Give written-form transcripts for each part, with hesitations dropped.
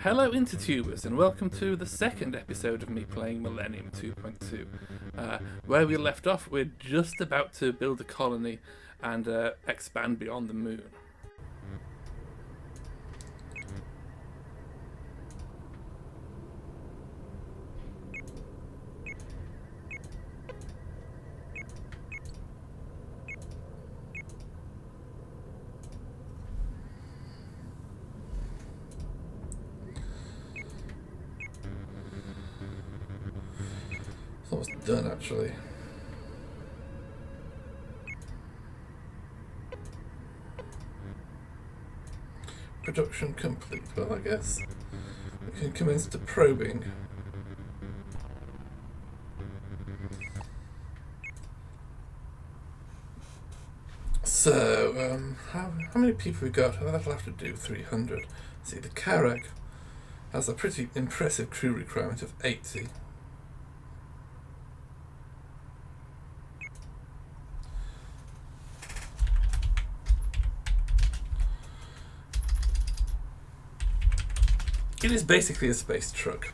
Hello Intertubers, and welcome to the second episode of me playing Millennium 2.2. Where we left off, we're just about to build a colony and expand beyond the moon. It's almost done, actually. Production complete. Well, I guess we can commence the probing. So, how many people we got? That'll have to do 300. See, the Carrack has a pretty impressive crew requirement of 80. It is basically a space truck,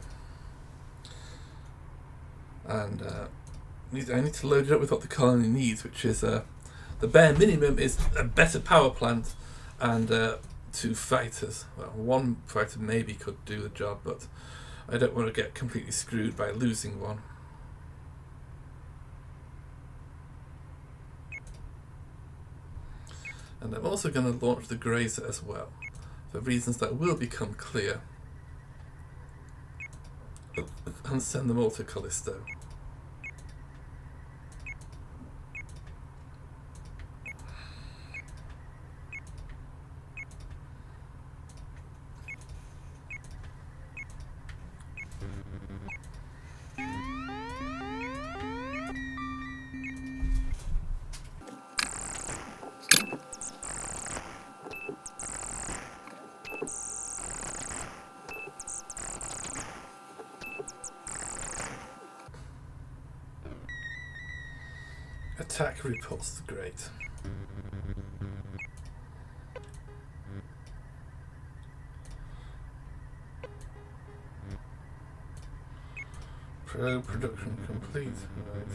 and I need to load it up with what the colony needs, which is the bare minimum is a better power plant and 2 fighters. Well, 1 fighter maybe could do the job, but I don't want to get completely screwed by losing one. And I'm also going to launch the Grazer as well, for reasons that will become clear. And send them all to Callisto. Attack repulse, great. Production complete. Right.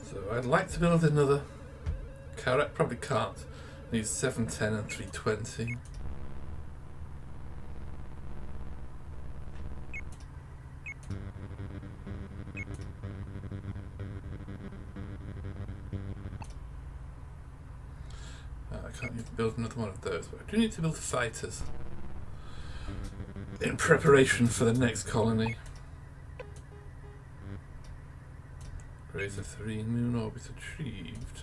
So I'd like to build another Carrack, probably can't. Needs 710 and 320. I can't even build another one of those, but I do need to build fighters in preparation for the next colony. Grazer 3 moon orbit achieved.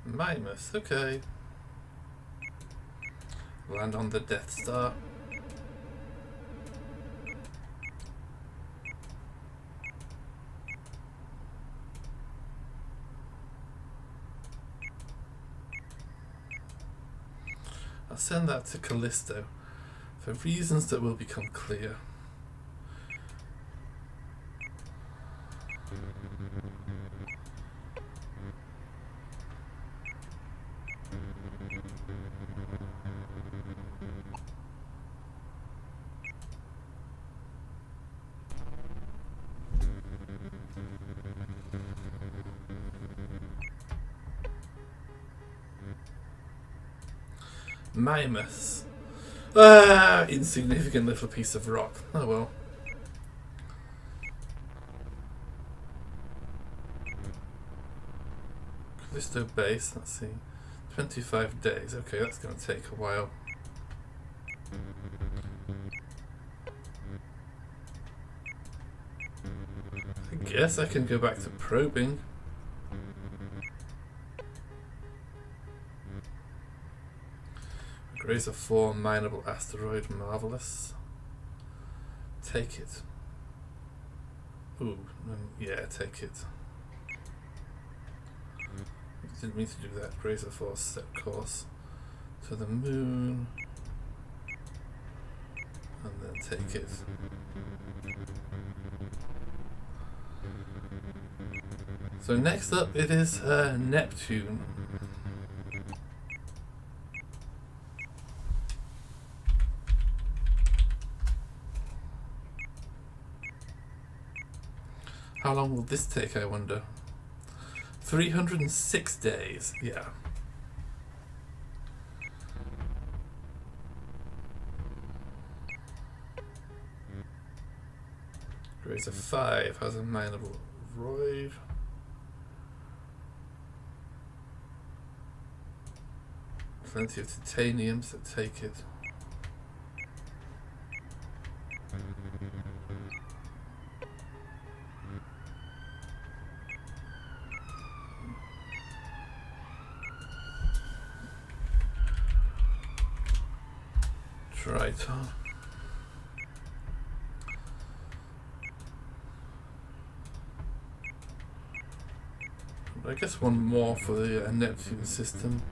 Mimas, okay. Land on the Death Star. I'll send that to Callisto, for reasons that will become clear. Mimas. Insignificant little piece of rock. Oh well. Callisto base, let's see. 25 days. Okay, that's going to take a while. I guess I can go back to probing. Grazer 4, mineable asteroid, marvellous. Take it. Ooh, yeah, take it. Didn't mean to do that. Grazer 4, set course to the moon. And then take it. So next up it is Neptune. How long will this take, I wonder? 306 days, yeah. Grazer 5 has a mineable void. Plenty of titanium, so take it. Triton. I guess one more for the Neptune system.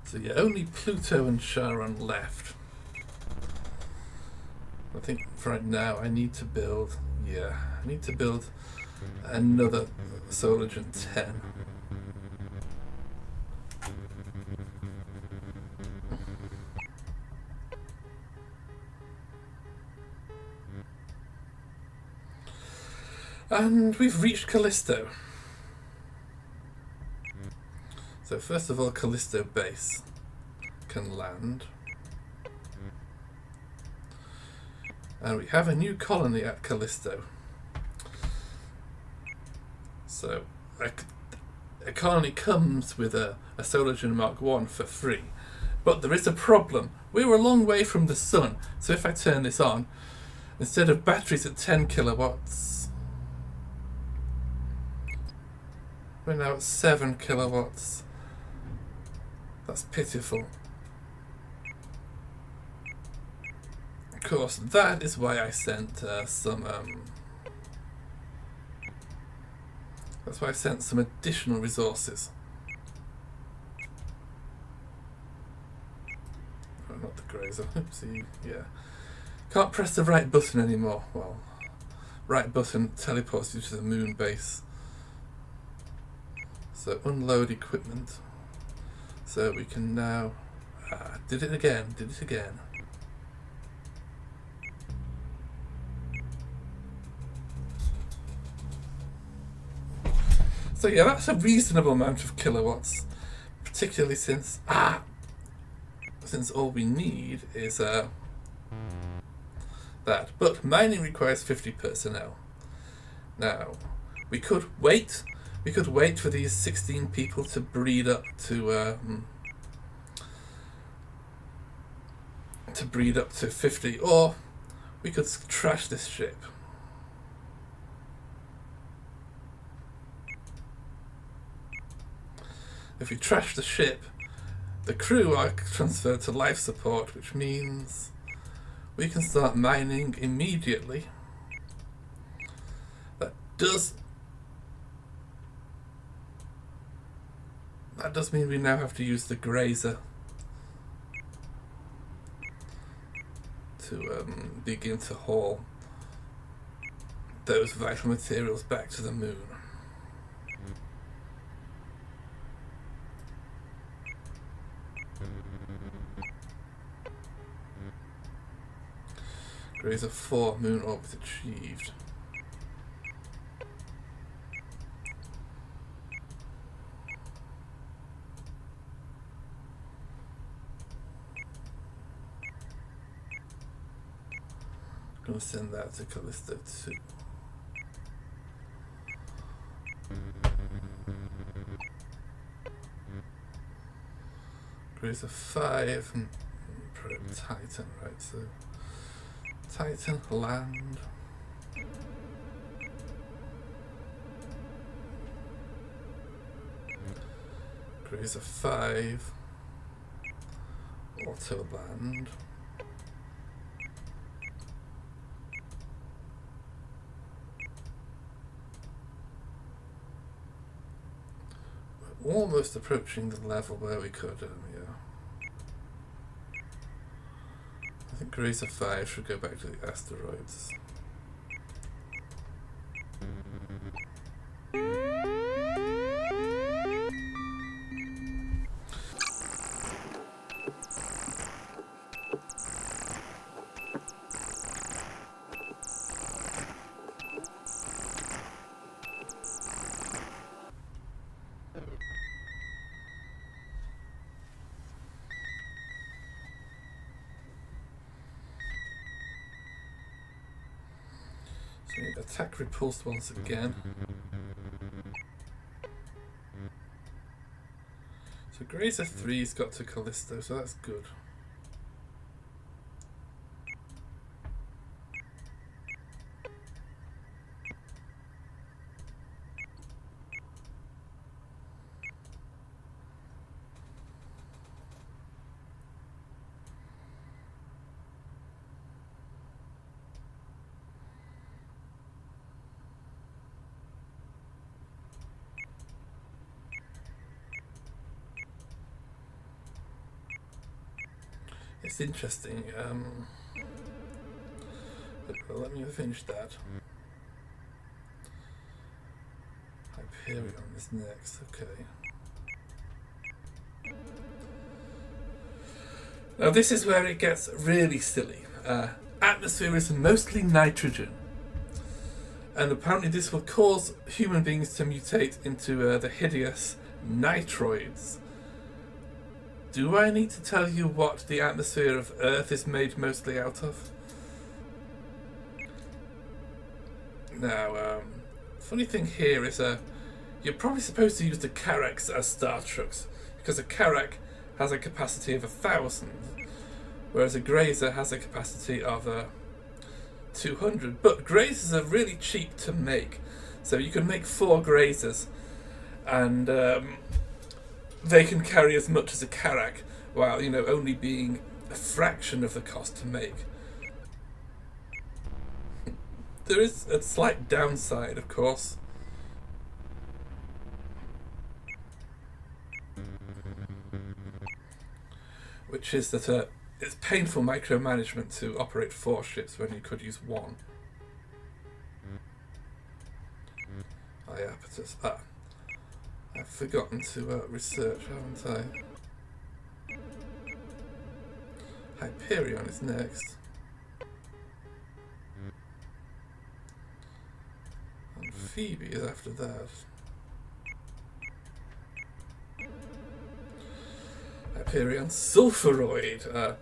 So yeah, only Pluto and Charon left. I think for right now I need to build, another Solargen 10. And we've reached Callisto. So first of all, Callisto base can land. And we have a new colony at Callisto. So a colony comes with a Solargen Mark 1 for free. But there is a problem. We're a long way from the sun. So if I turn this on, instead of batteries at 10 kilowatts, we're now at 7 kilowatts. That's pitiful. Of course, that is why I sent some additional resources. Oh, not the Grazer. Oopsie. Yeah. Can't press the right button anymore. Well, right button teleports you to the moon base. So unload equipment. So we can now... did it again. So yeah, that's a reasonable amount of kilowatts. Particularly since all we need is that. But mining requires 50 personnel. Now, we could wait. We could wait for these 16 people to breed up to 50, or we could trash this ship. If we trash the ship, the crew are transferred to life support, which means we can start mining immediately. That does mean we now have to use the Grazer to begin to haul those vital materials back to the moon. Grazer 4 moon orbit achieved. Gonna send that to Callisto too. Cruiser 5 and Titan, right? So Titan land. Cruiser 5 auto land. We're almost approaching the level where we could, yeah. I think Cruiser 5 should go back to the asteroids. So attack repulsed once again. So Grazer 3's got to Callisto, so that's good. It's interesting. Let me finish that. Hyperion is next. Okay. Now this is where it gets really silly. Atmosphere is mostly nitrogen, and apparently this will cause human beings to mutate into the hideous nitroids. Do I need to tell you what the atmosphere of Earth is made mostly out of? Now, funny thing here is you're probably supposed to use the Carracks as Star Trucks, because a Carrack has a capacity of 1,000, whereas a Grazer has a capacity of 200. But Grazers are really cheap to make, so you can make 4 Grazers, and they can carry as much as a Carrack, while, you know, only being a fraction of the cost to make. There is a slight downside, of course. Which is that it's painful micromanagement to operate 4 ships when you could use 1. Iapetus. I've forgotten to research, haven't I? Hyperion is next. And Phoebe is after that. Hyperion Sulfuroid.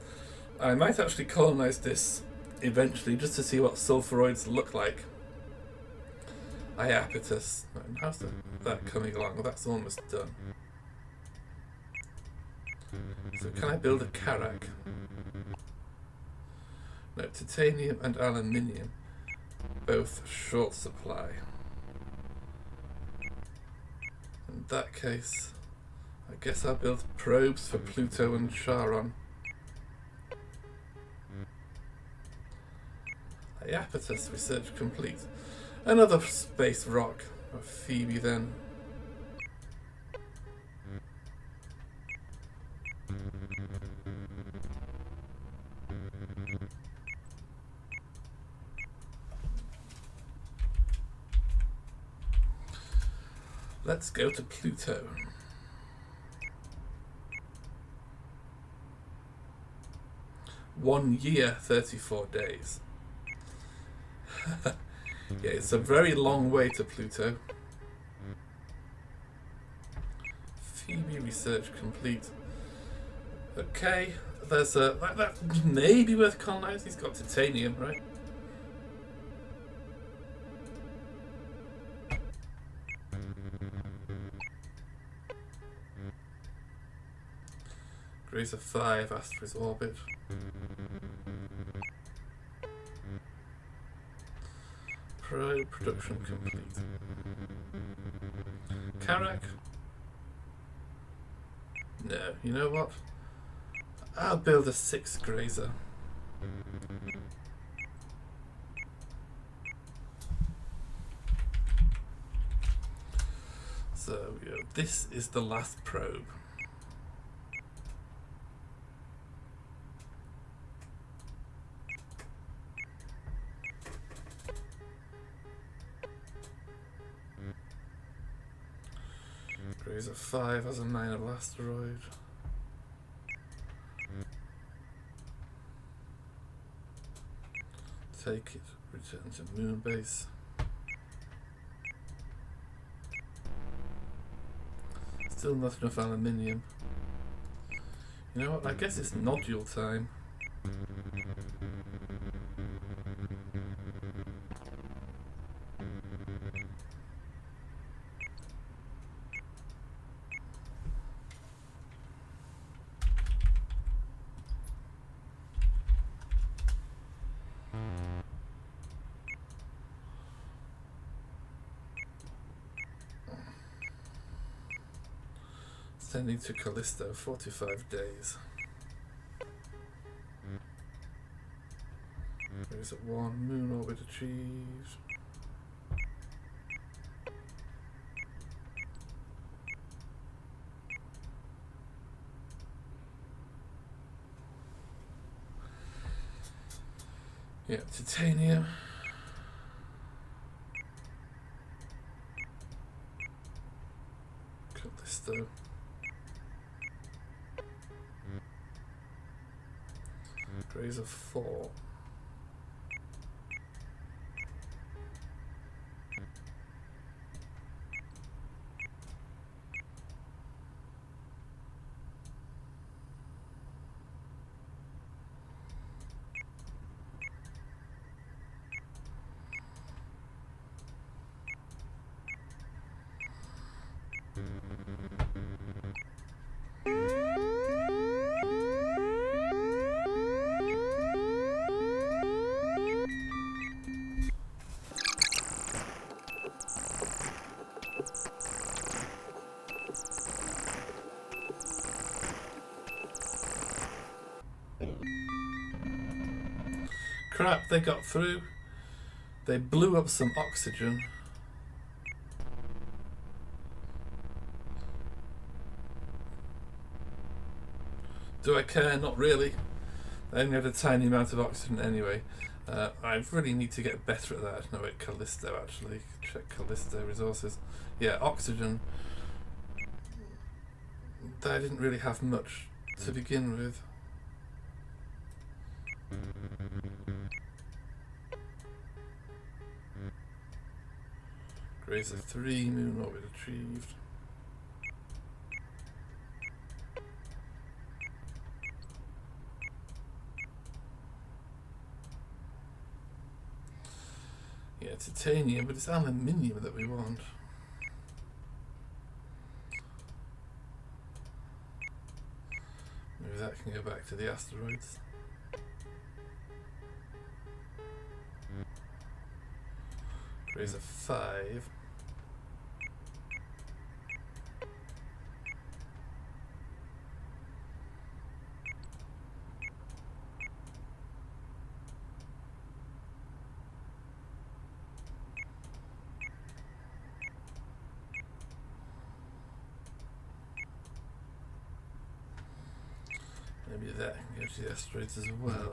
I might actually colonize this eventually just to see what sulfuroids look like. Iapetus. How's that coming along? Well, that's almost done. So can I build a Carrack? No, titanium and aluminium. Both short supply. In that case, I guess I'll build probes for Pluto and Charon. Iapetus research complete. Another space rock. Phoebe then. Let's go to Pluto. One year, 34 days. Yeah, it's a very long way to Pluto. Phoebe research complete. Okay, there's a that may be worth colonizing. He's got titanium, right? Grazer 5 asked for his orbit. Probe production complete. Karak? No, you know what? I'll build a 6th Grazer. So, this is the last probe. Grazer 5 has a minor asteroid. Take it, return to moonbase. Still not enough aluminium. You know what, I guess it's nodule time. Sending to Callisto, 45 days. There's a 1 moon orbit achieved. Yeah, Titania. Callisto. Grazer 4. Crap, they got through. They blew up some oxygen. Do I care? Not really. They only had a tiny amount of oxygen anyway. I really need to get better at that. No, wait, Callisto actually. Check Callisto resources. Yeah, oxygen. They didn't really have much to begin with. Grazer 3, moon orbit achieved. Yeah, titanium, but it's aluminium that we want. Maybe that can go back to the asteroids. Grazer 5. Maybe that can go to the asteroids as well.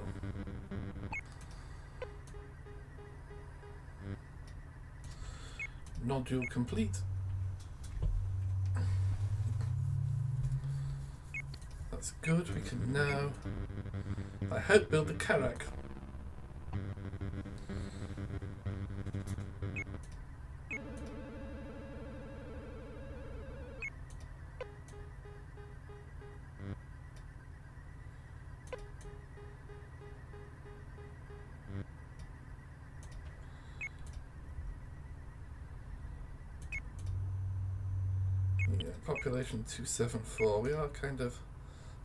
Nodule complete. That's good. We can now, I hope, build a Karak. Population 274. We are kind of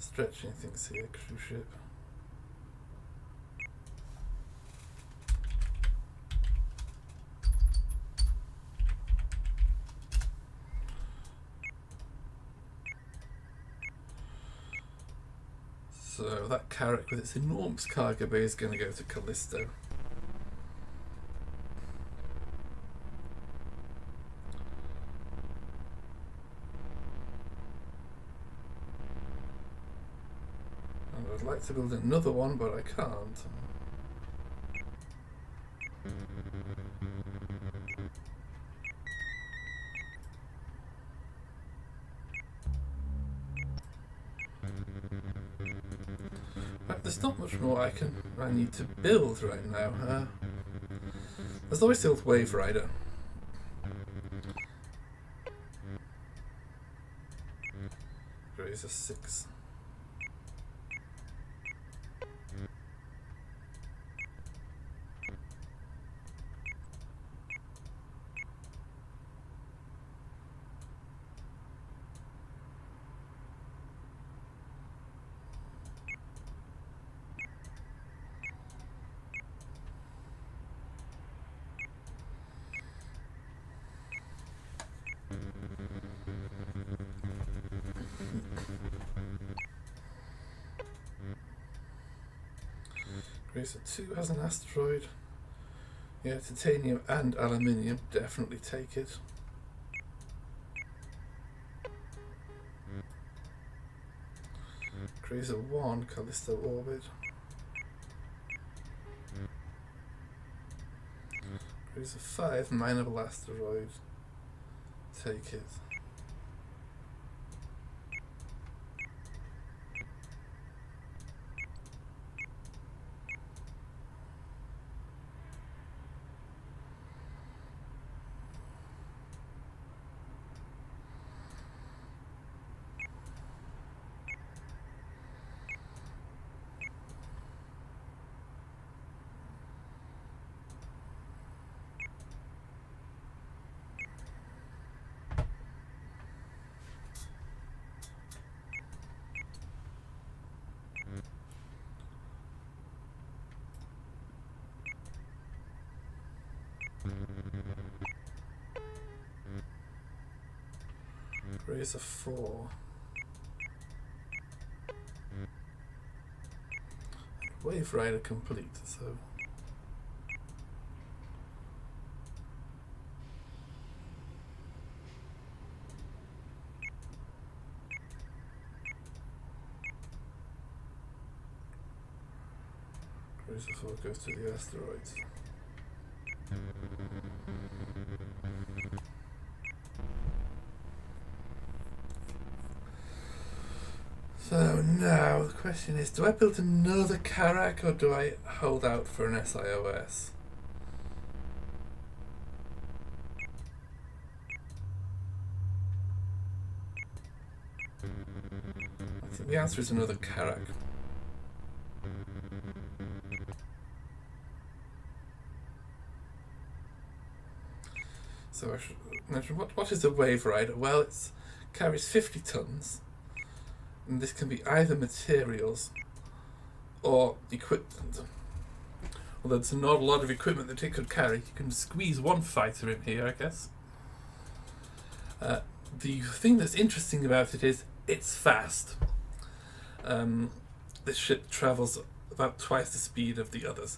Stretching things here, cruise ship. So that carrack with its enormous cargo bay is going to go to Callisto. And I'd like to build another one, but I can't. There's not much more I need to build right now. There's always the old Wave Rider. Raise a 6. Racer 2 has an asteroid. Yeah, titanium and aluminium, definitely take it. Cruiser 1, Callisto orbit. Cruiser 5, mineable asteroid. Take it. Raise a 4. Wave Rider complete, so Cruiser 4 goes to the asteroids. So now the question is, do I build another carrack or do I hold out for an S.I.O.S? I think the answer is another carrack. So I should mention, what is a Wave Rider? Well, it carries 50 tons. And this can be either materials or equipment. Although there's not a lot of equipment that it could carry. You can squeeze one fighter in here, I guess. The thing that's interesting about it is it's fast. This ship travels about twice the speed of the others.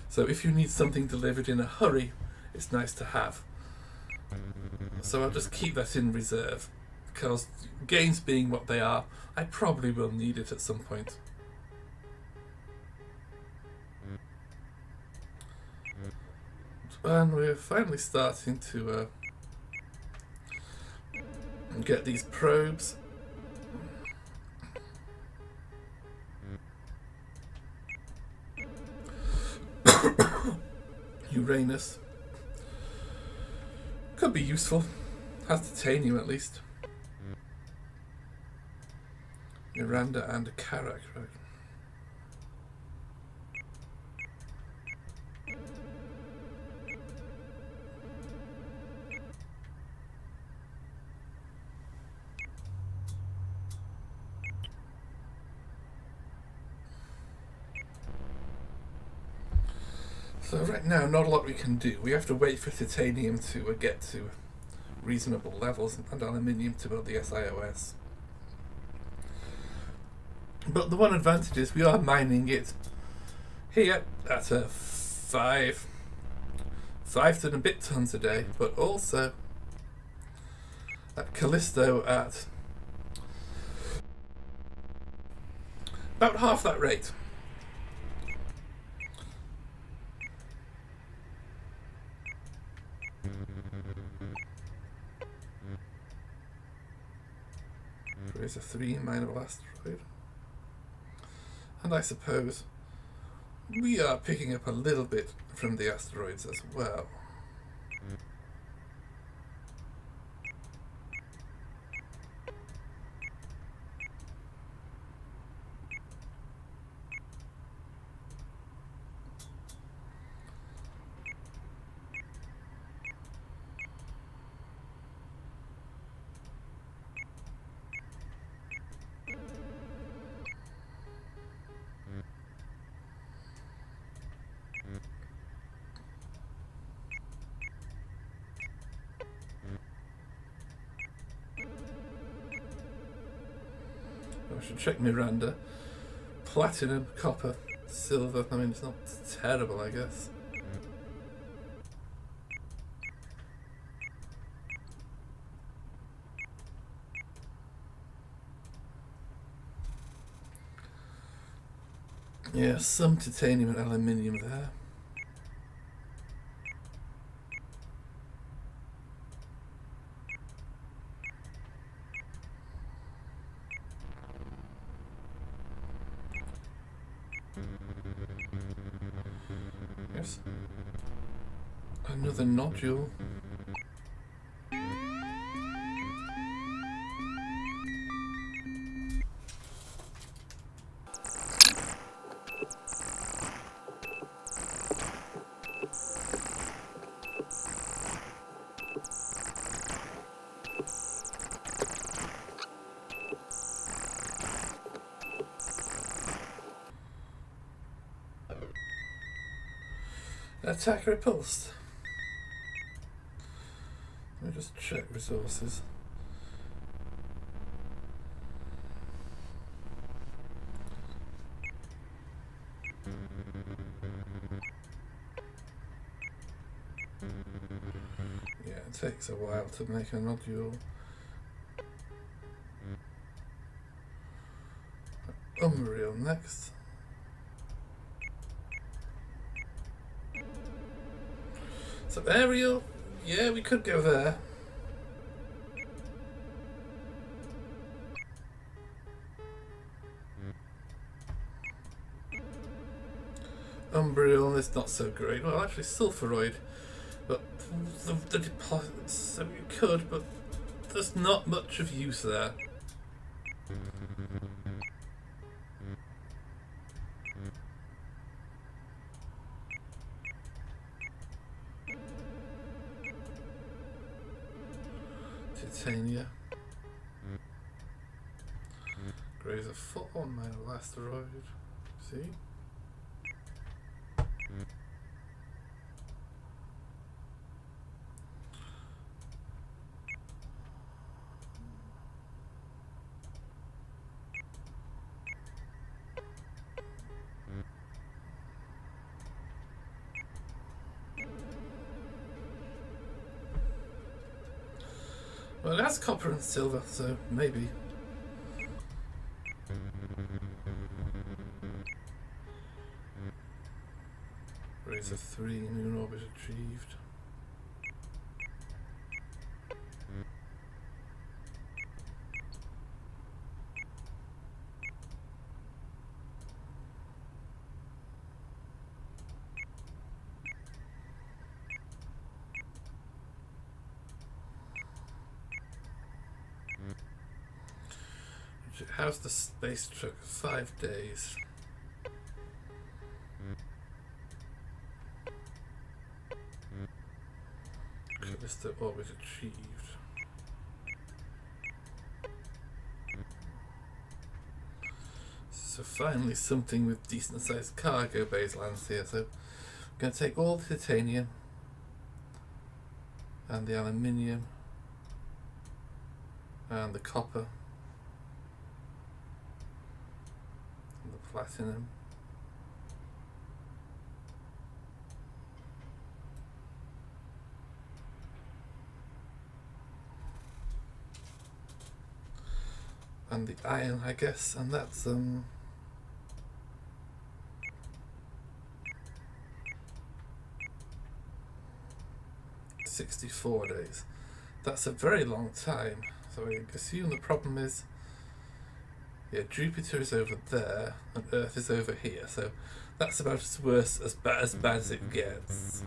So if you need something delivered in a hurry, it's nice to have. So I'll just keep that in reserve. Because games being what they are, I probably will need it at some point. And we're finally starting to get these probes. Uranus. Could be useful. Has titanium at least. Miranda and a carrack, right? So right now, not a lot we can do. We have to wait for titanium to get to reasonable levels and aluminium to build the S.I.O.S. But the one advantage is we are mining it here at a 5 ton and a bit tons a day, but also at Callisto at about half that rate. There is a 3 minor asteroid. And I suppose we are picking up a little bit from the asteroids as well. I should check Miranda. Platinum, copper, silver. I mean, it's not terrible, I guess. Yeah, some titanium and aluminium there. Yes. Another nodule. Attack repulsed. Let me just check resources. Yeah, it takes a while to make a nodule. Umbriel next. So Ariel, yeah, we could go there. Umbriel is not so great. Well, actually, sulfuroid, but the deposits. So we could, but there's not much of use there. Titania. Graze a foot on my asteroid. See? Well, it has copper and silver, so maybe. Raise a 3, moon orbit achieved. How's the space truck? 5 days. Callisto orbit achieved. So finally something with decent sized cargo bays lands here, so going to take all the titanium and the aluminium and the copper and the platinum. And the iron, I guess, and that's 64 days. That's a very long time. So I assume the problem is, yeah, Jupiter is over there and Earth is over here. So that's about as worse as bad as it gets.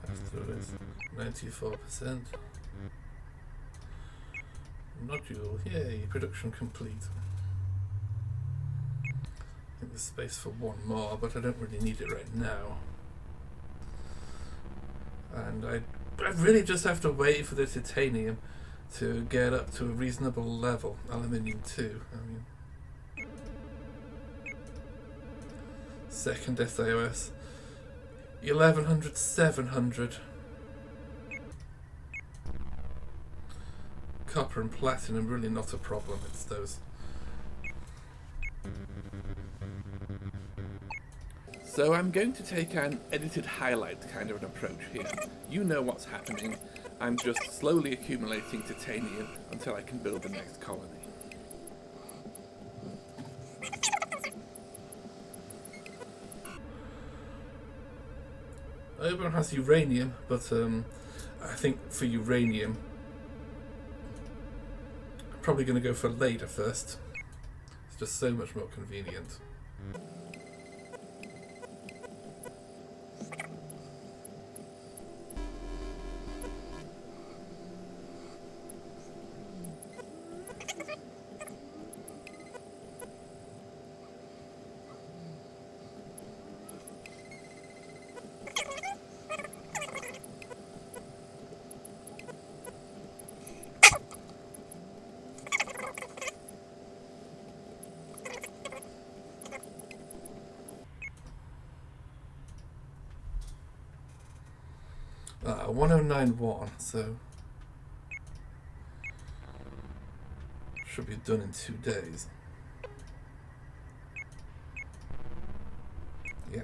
After this, 94%. Nodule, yay, production complete. I think there's space for one more, but I don't really need it right now. And I really just have to wait for the titanium to get up to a reasonable level. Aluminium too. I mean, second S.I.O.S. 1100, 700. Copper and platinum really not a problem. It's those. So I'm going to take an edited highlight kind of an approach here. You know what's happening. I'm just slowly accumulating titanium until I can build the next colony. Oberon has uranium, but I think for uranium, I'm probably going to go for Leda first. It's just so much more convenient. Ah, 1091, so should be done in 2 days. Yeah.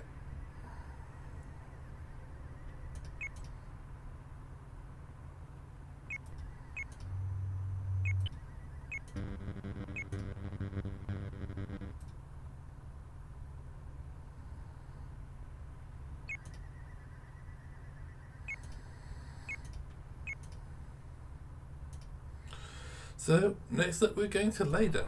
So, next up we're going to Leda.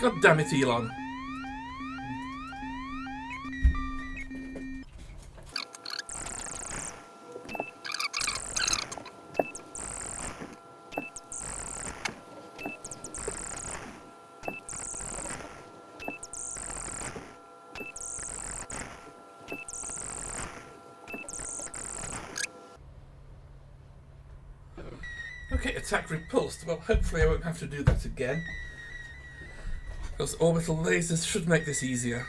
God damn it, Elon. Okay, attack repulsed. Well, hopefully I won't have to do that again. Those orbital lasers should make this easier.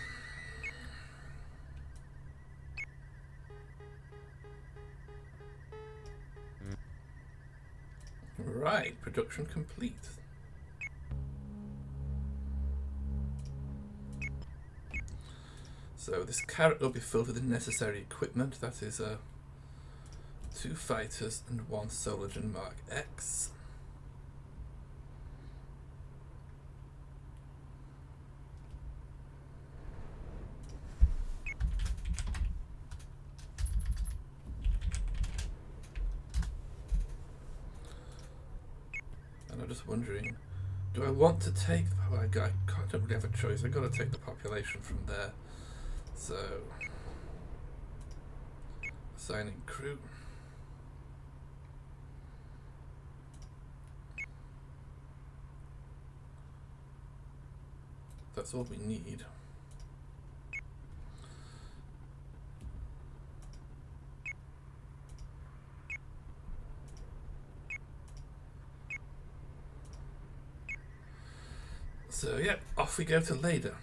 Right, production complete. So this carrot will be filled with the necessary equipment. That is 2 fighters and 1 Solagen Mark X. And I'm just wondering, do I want to take... Well, I don't really have a choice. I've got to take the population from there. So, assigning crew. That's all we need. So yeah, off we go to Leda.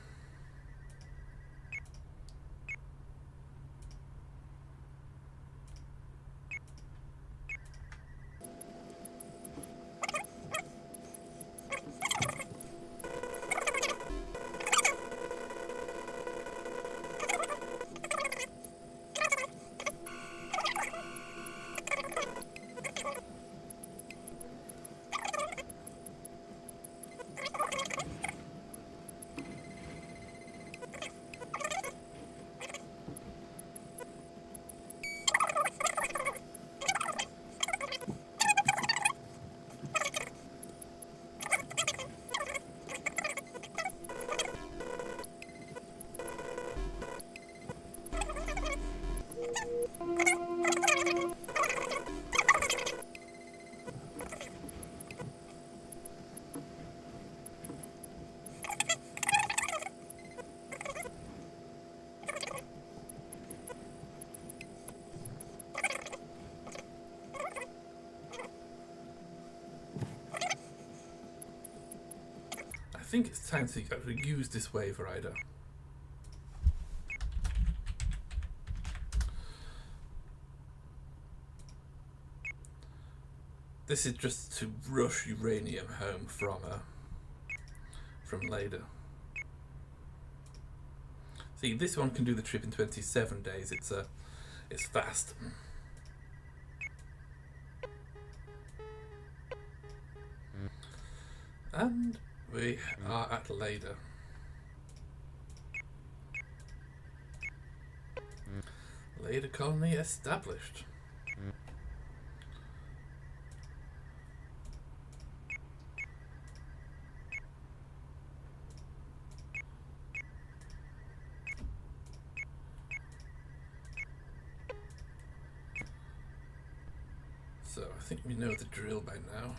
I think it's time to actually use this wave rider. This is just to rush uranium home from Leda. See, this one can do the trip in 27 days. It's fast. And we are at Leda. Leda colony established. So I think we know the drill by now.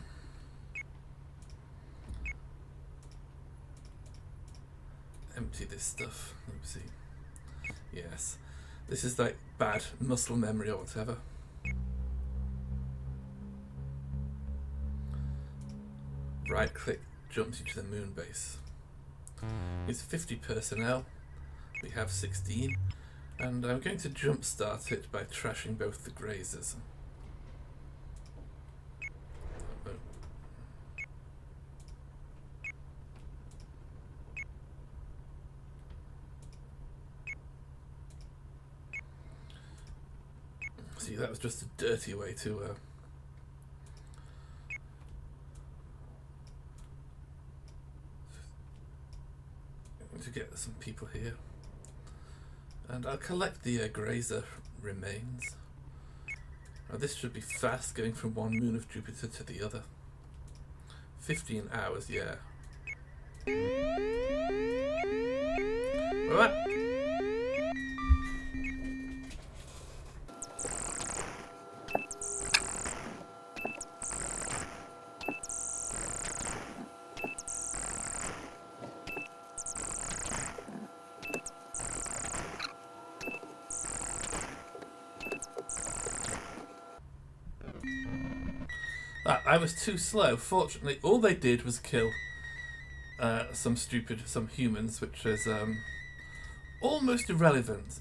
Empty this stuff. Let's see. Yes. This is like bad muscle memory or whatever. Right click jumps you to the moon base. It's 50 personnel. We have 16. And I'm going to jump start it by trashing both the grazers. See, that was just a dirty way to get some people here. And I'll collect the grazer remains. Now this should be fast, going from one moon of Jupiter to the other. 15 hours, yeah. Alright. I was too slow. Fortunately, all they did was kill some humans, which is almost irrelevant.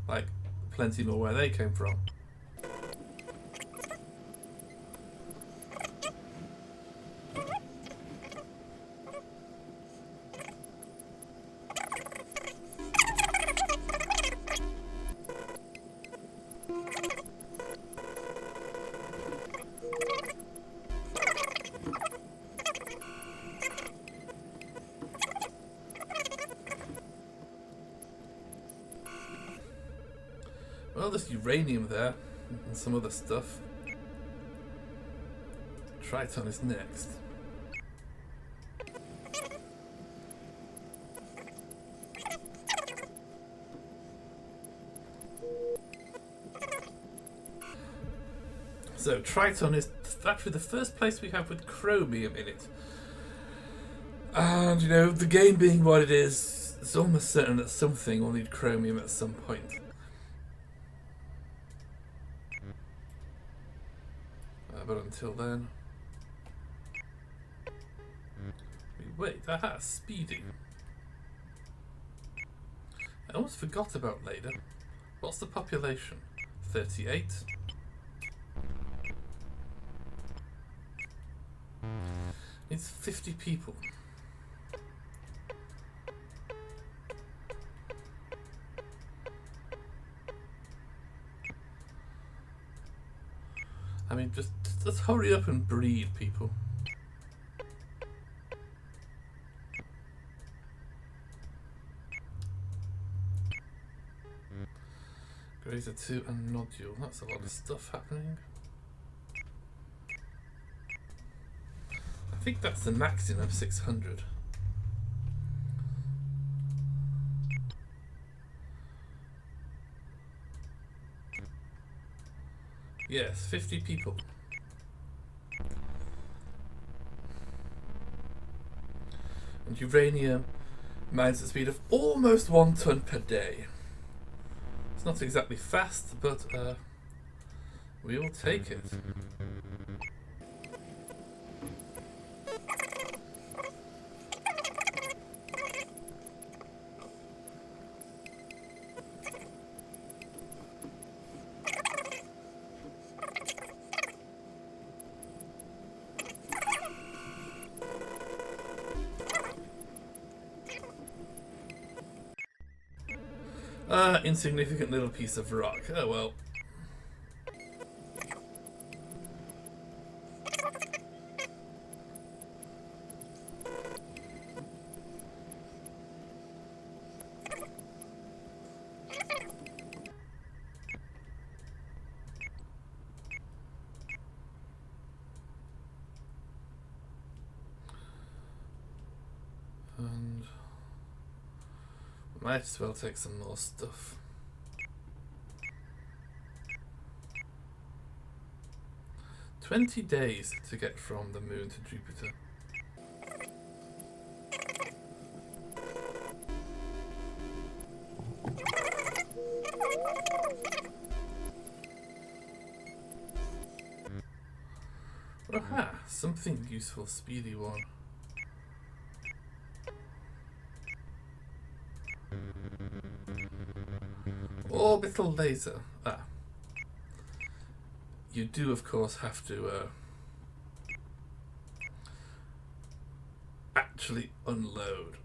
Like, plenty more where they came from. there's uranium there and some other stuff. Triton is next. So Triton is actually the first place we have with chromium in it. And, you know, the game being what it is, it's almost certain that something will need chromium at some point. But until then... Wait, aha, speeding. I almost forgot about Leda. What's the population? 38. It's 50 people. I mean, just let's hurry up and breed, people. Grazer 2 and nodule. That's a lot of stuff happening. I think that's the maximum, 600. Yes, 50 people. And uranium mines at the speed of almost 1 ton per day. It's not exactly fast, but we will take it. Insignificant little piece of rock. Oh well. And might as well take some more stuff. $20 days to get from the moon to Jupiter. Aha! Something useful, speedy one. Orbital Laser. Ah. You do, of course, have to actually unload.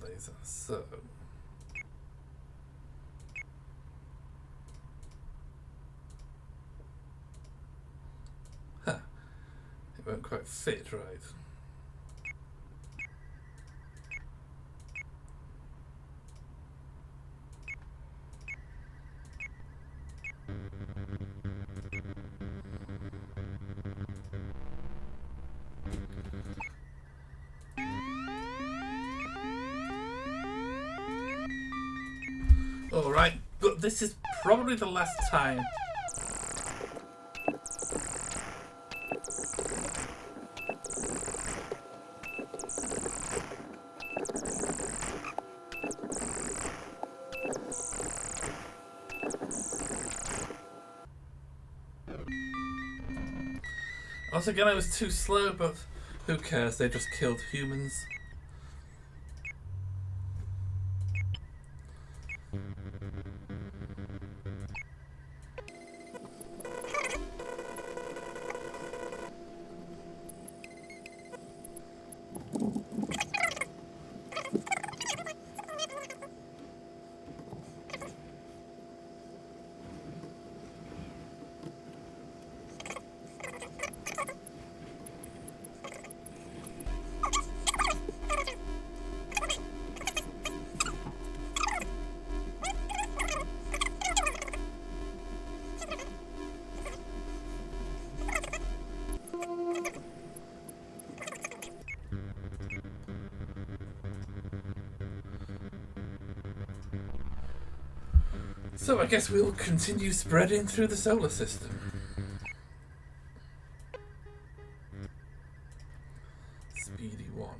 Laser. So it won't quite fit, right? Alright, but this is probably the last time. Once again, I was too slow, but who cares? They just killed humans. So I guess we'll continue spreading through the solar system. Speedy one.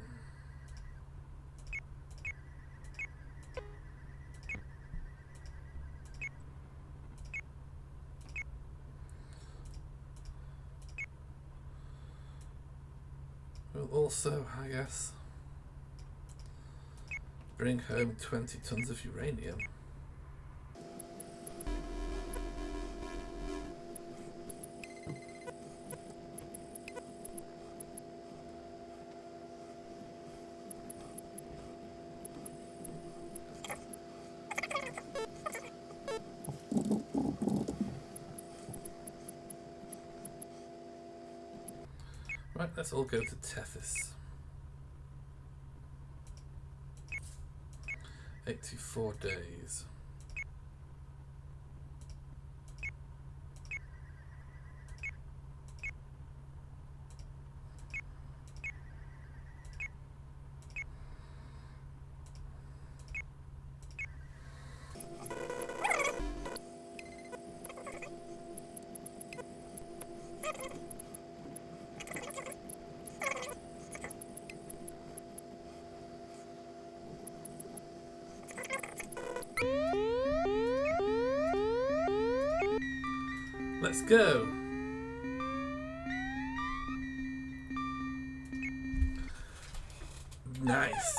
We'll also, I guess, bring home 20 tons of uranium. Right, let's all go to Tethys. 84 days. Let's go. Nice.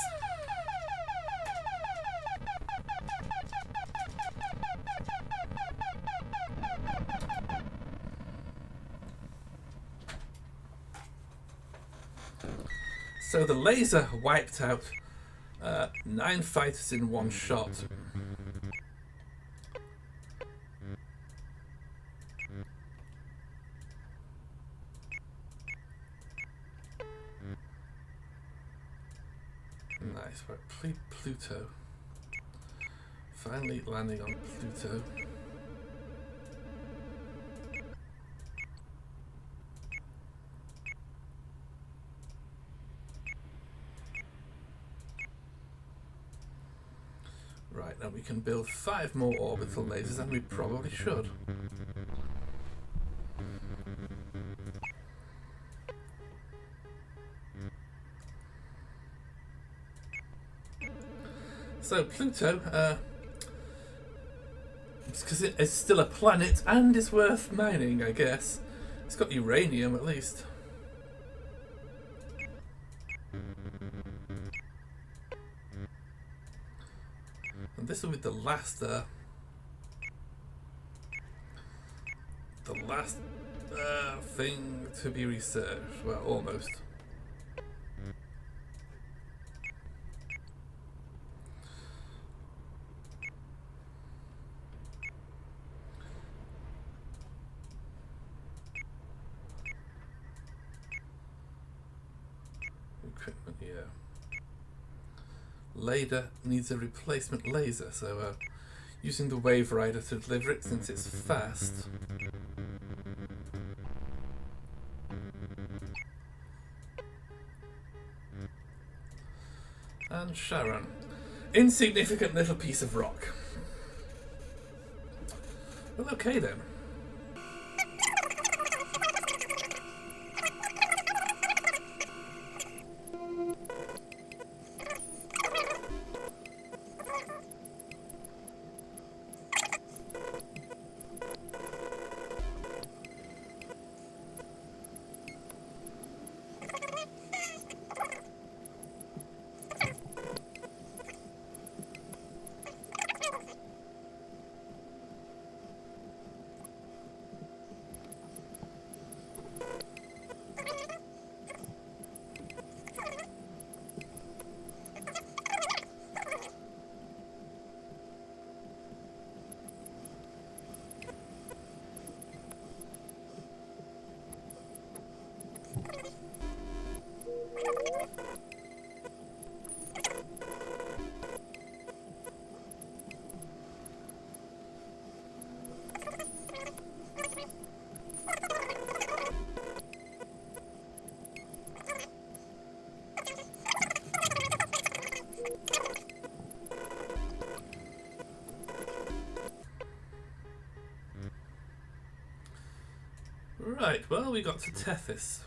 So the laser wiped out 9 fighters in one shot. Nice, right, Pluto. Finally landing on Pluto. Right, now we can build 5 more orbital lasers, and we probably should. So Pluto, because it's still a planet and is worth mining, I guess. It's got uranium at least. And this will be the last thing to be researched. Well, almost. Equipment, yeah. Leda needs a replacement laser, so using the Wave Rider to deliver it since it's fast. And Charon. Insignificant little piece of rock. Well, okay then. Right, well, we got to Tethys.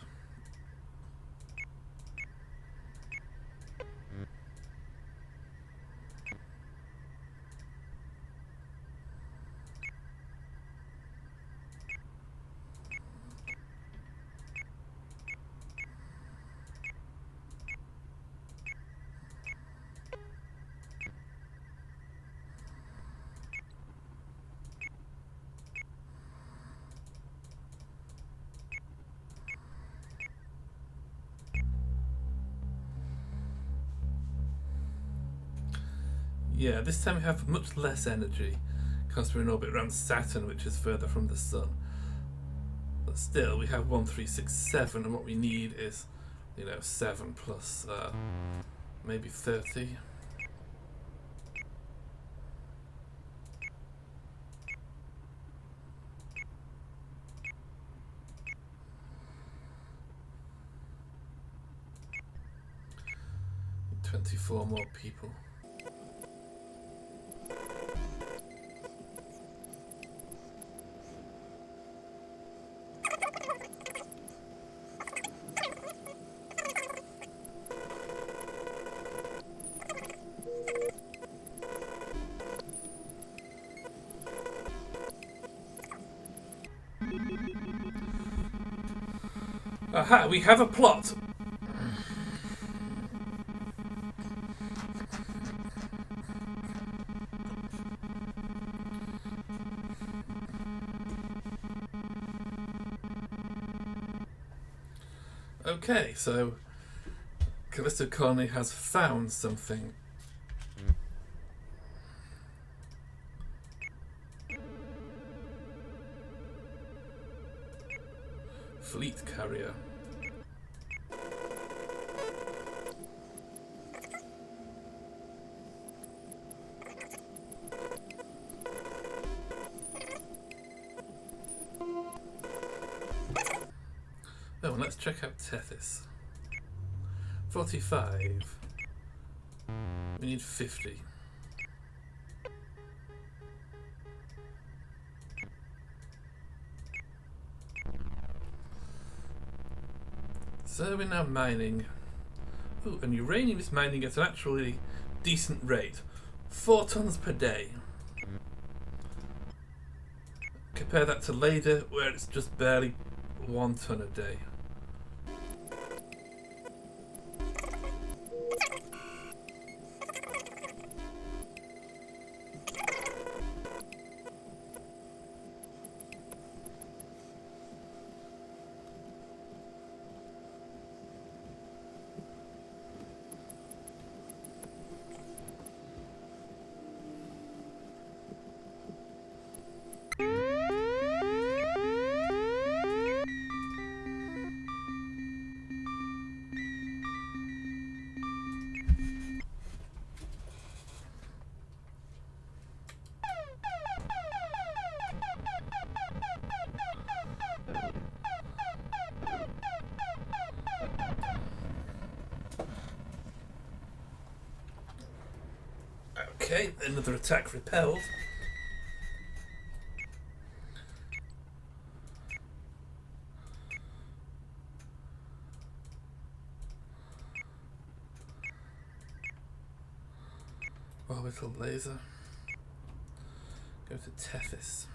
Yeah, this time we have much less energy because we're in orbit around Saturn, which is further from the Sun. But still, we have 1367, and what we need is, 7 plus maybe 30. Need 24 more people. Aha, we have a plot. Okay, so Callisto Colony has found something. Fleet carrier. Oh, and let's check out Tethys. 45. We need 50. So we're now mining. Ooh, and uranium is mining at an actually decent rate. 4 tons per day. Compare that to Leda, where it's just barely 1 ton a day. Okay, another attack repelled. Orbital Laser. Go to Tethys.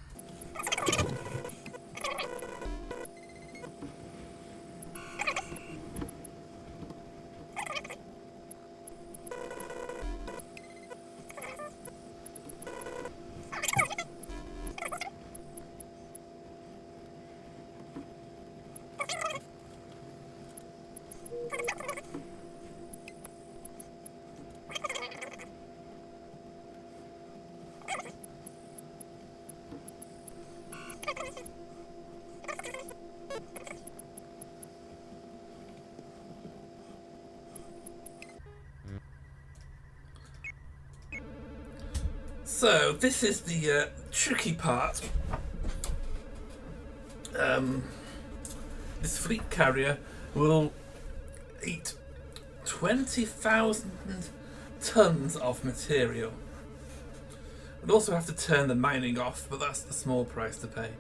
So this is the tricky part. This fleet carrier will eat 20,000 tons of material. We'd also have to turn the mining off, but that's the small price to pay.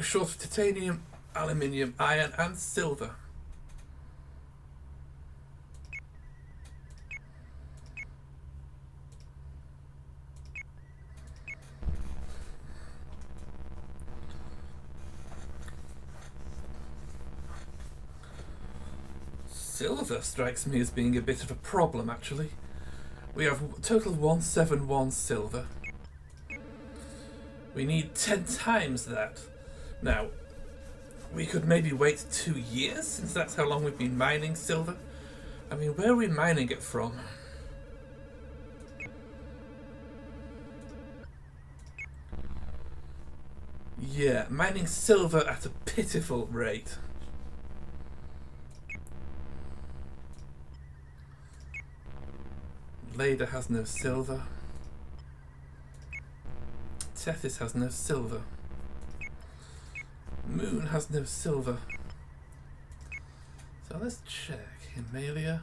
short of titanium, aluminium, iron and silver. Silver strikes me as being a bit of a problem, actually. We have a total of 171 silver. We need 10 times that. Now, we could maybe wait 2 years, since that's how long we've been mining silver. I mean, where are we mining it from? Yeah, mining silver at a pitiful rate. Leda has no silver. Tethys has no silver. Moon has no silver. So let's check. Himalia,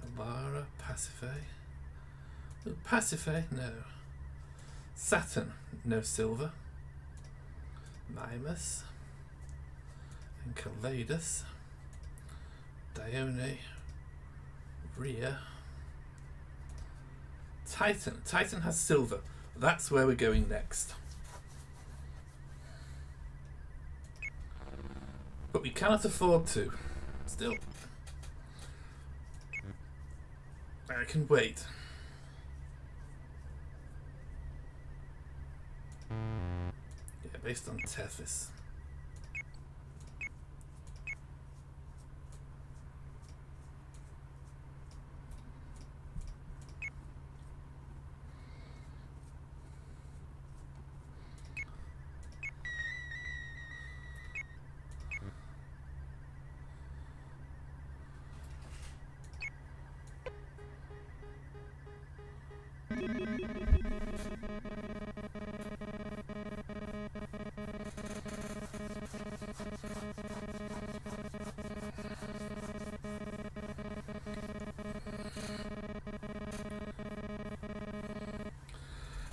Alara, Pasiphae. Ooh, Pasiphae, no. Saturn, no silver. Mimas. Enceladus. Dione. Rhea. Titan. Titan has silver. That's where we're going next. But we cannot afford to. Still. I can wait. Yeah, based on Tethys.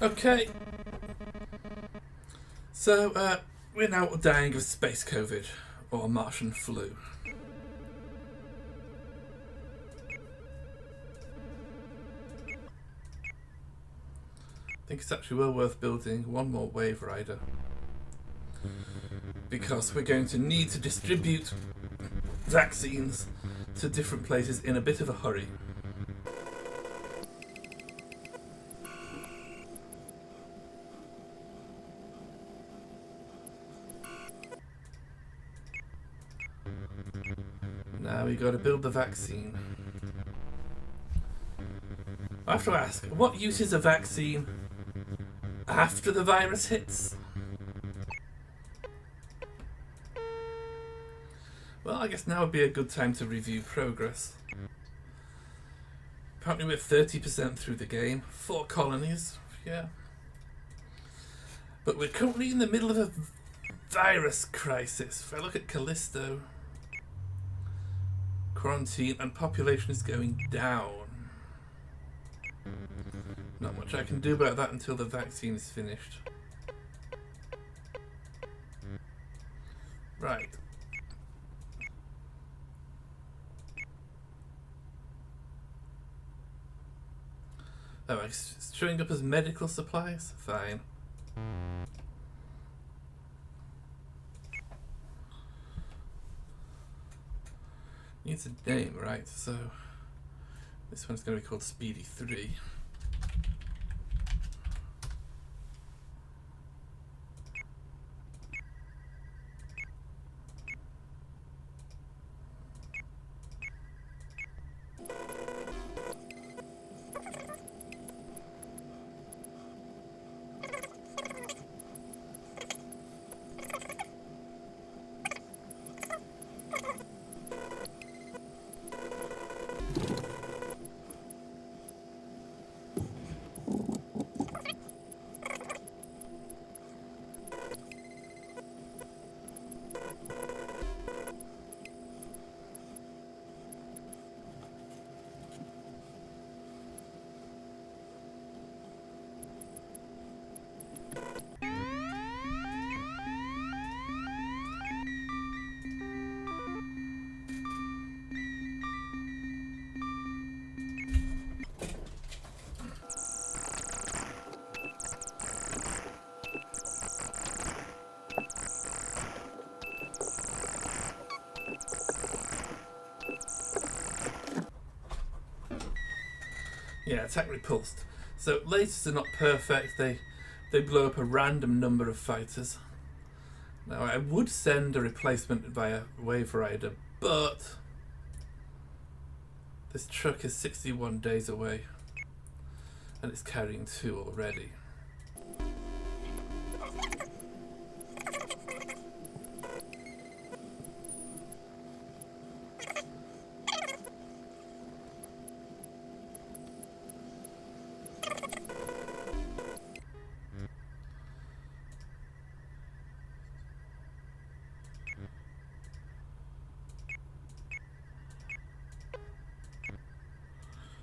Okay, so we're now dying of space COVID or Martian flu. I think it's actually well worth building one more wave rider because we're going to need to distribute vaccines to different places in a bit of a hurry. Now we got to build the vaccine. I have to ask, what use is a vaccine after the virus hits? Well, I guess now would be a good time to review progress. Apparently we're 30% through the game. 4 colonies, yeah. But we're currently in the middle of a virus crisis. If I look at Callisto, quarantine and population is going down. Not much I can do about that until the vaccine is finished. Right. Oh, it's showing up as medical supplies? Fine. Needs a name, right? So this one's going to be called Speedy 3. Yeah, attack repulsed. So lasers are not perfect. They blow up a random number of fighters. Now I would send a replacement via Wave Rider, but this truck is 61 days away, and it's carrying 2 already.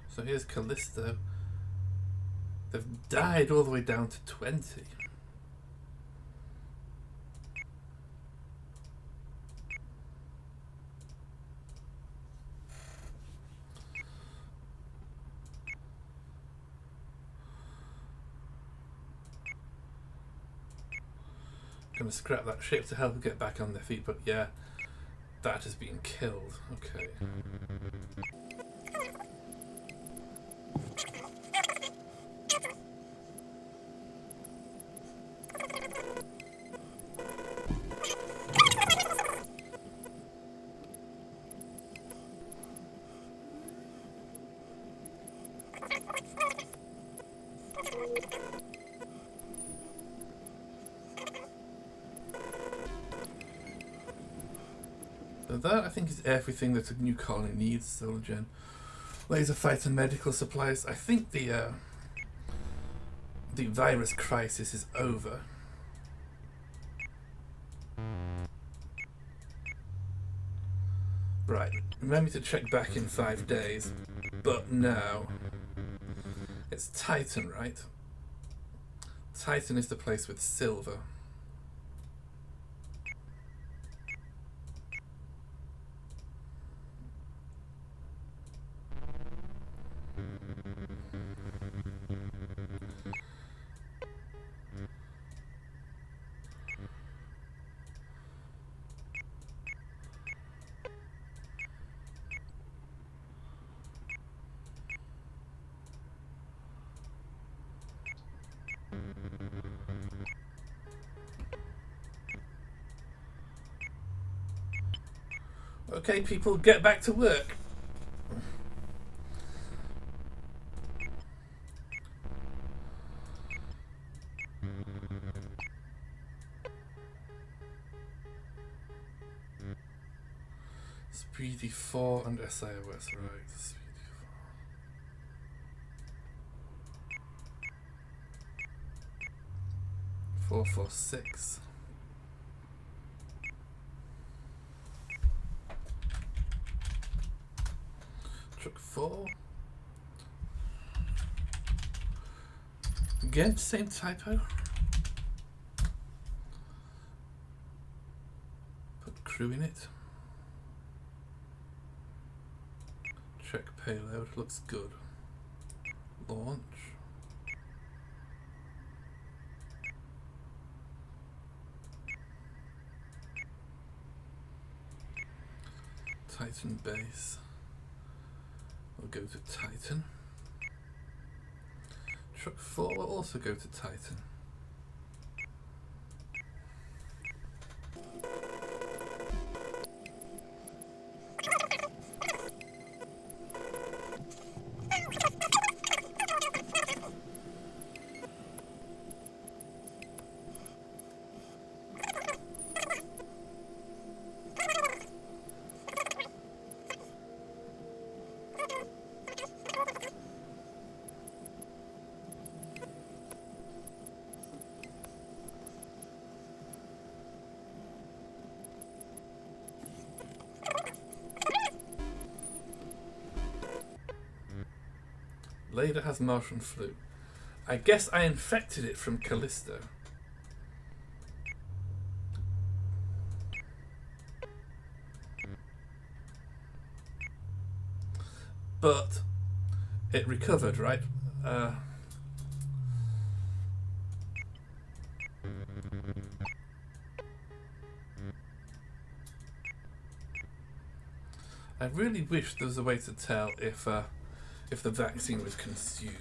So here's Callisto. They've died all the way down to 20. Gonna scrap that ship to help them get back on their feet, but yeah, that has been killed. Okay. So that, I think, is everything that a new colony needs. Solar gen, laser fighter, medical supplies. I think the virus crisis is over. Right, remember to check back in 5 days, but now it's Titan, right? Titan is the place with silver. Okay, people, get back to work. Speedy 4 and S.I.O.S, right. Speedy 4. 446. Truck 4. Again, same typo. Put crew in it. Check payload, looks good. Launch. Titan base. We'll go to Titan. Truck 4 will also go to Titan. Leda has Martian flu. I guess I infected it from Callisto. But it recovered, right? I really wish there was a way to tell if if the vaccine was consumed.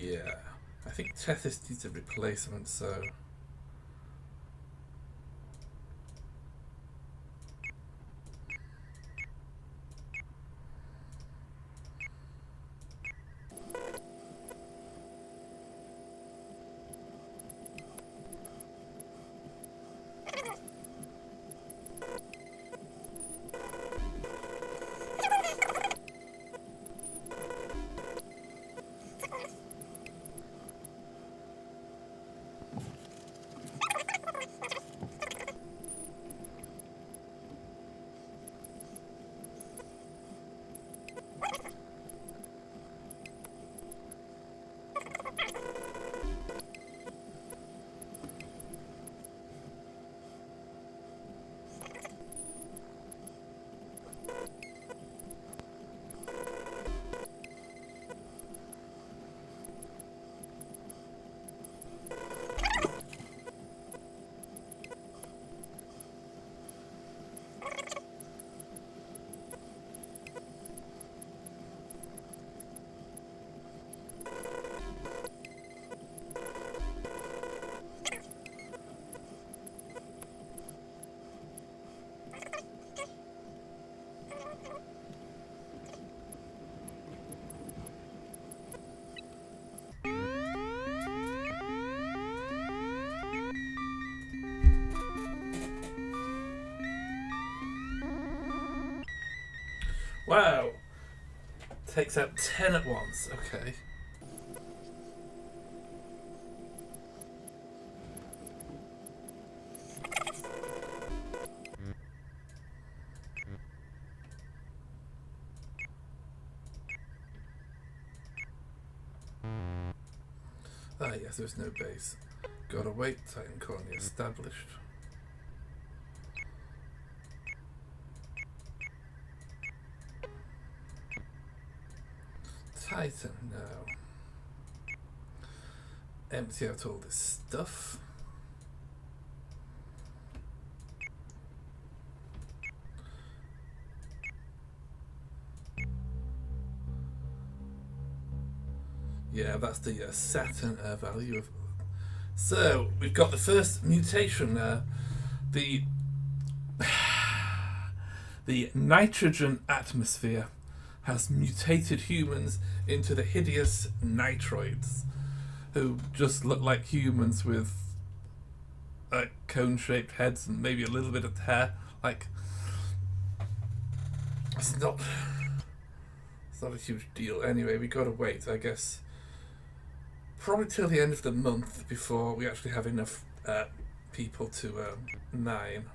Yeah, I think Tethys needs a replacement, so... Wow! Takes out 10 at once, okay. Ah yes, there's no base. Gotta wait, Titan colony established. Titan, no. Empty out all this stuff. Yeah, that's the Saturn value of. So we've got the first mutation. The the nitrogen atmosphere has mutated humans into the hideous nitroids, who just look like humans with cone-shaped heads and maybe a little bit of hair. Like, it's not a huge deal. Anyway, we gotta wait, I guess. Probably till the end of the month before we actually have enough people to mine.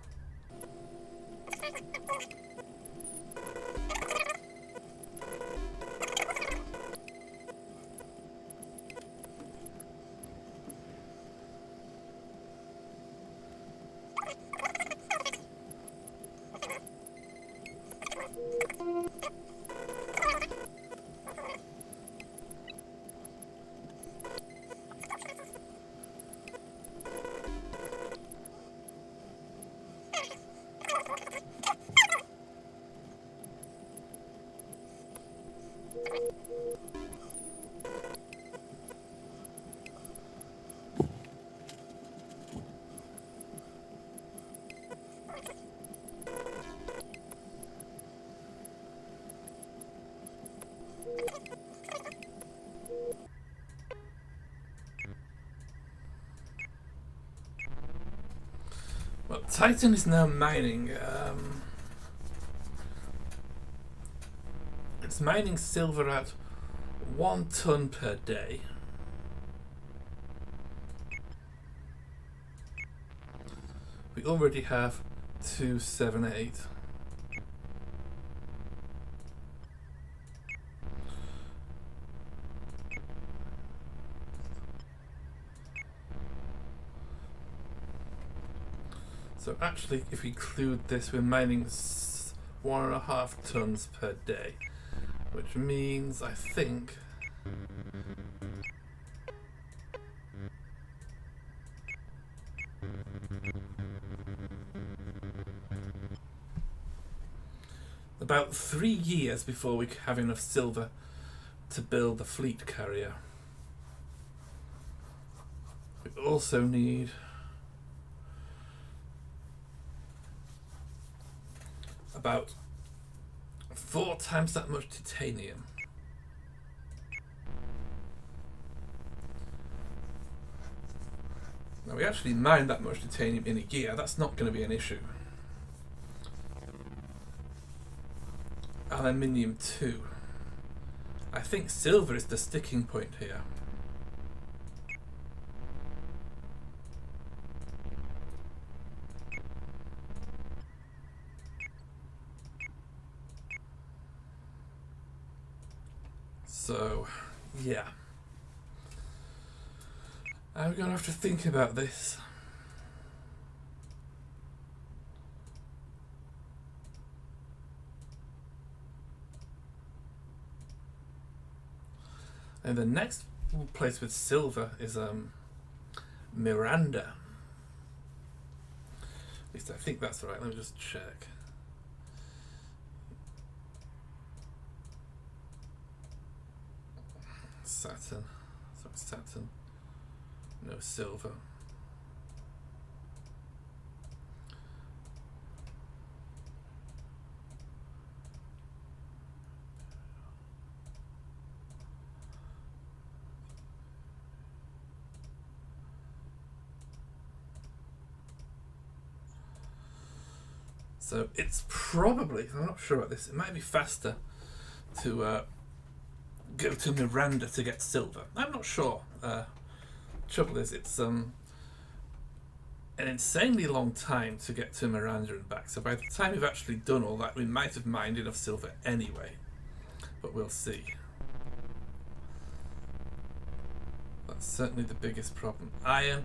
Titan is now mining. It's mining silver at 1 ton per day. We already have 278. So actually, if we include this, we're mining 1.5 tons per day, which means I think about 3 years before we have enough silver to build the fleet carrier. We also need about 4 times that much titanium. Now we actually mine that much titanium in a year, that's not going to be an issue. Aluminium 2. I think silver is the sticking point here. So, yeah. I'm going to have to think about this. And the next place with silver is Miranda. At least I think that's right. Let me just check. Saturn. Sorry, Saturn. No silver. So it's probably, I'm not sure about this, it might be faster to go to Miranda to get silver. I'm not sure. Trouble is, it's an insanely long time to get to Miranda and back. So by the time we've actually done all that, we might have mined enough silver anyway. But we'll see. That's certainly the biggest problem. Iron.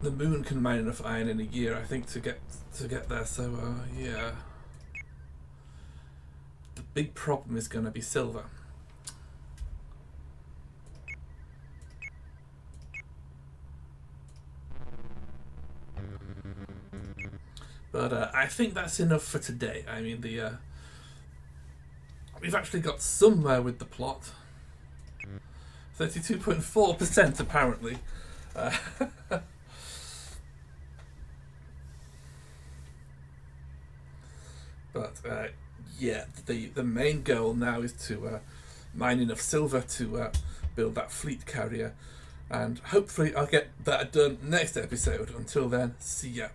The moon can mine enough iron in a year, I think, to get there. So yeah. The big problem is going to be silver. But I think that's enough for today. I mean, we've actually got somewhere with the plot. 32.4% apparently. But yeah, the main goal now is to mine enough silver to build that fleet carrier, and hopefully I'll get that done next episode. Until then, see ya.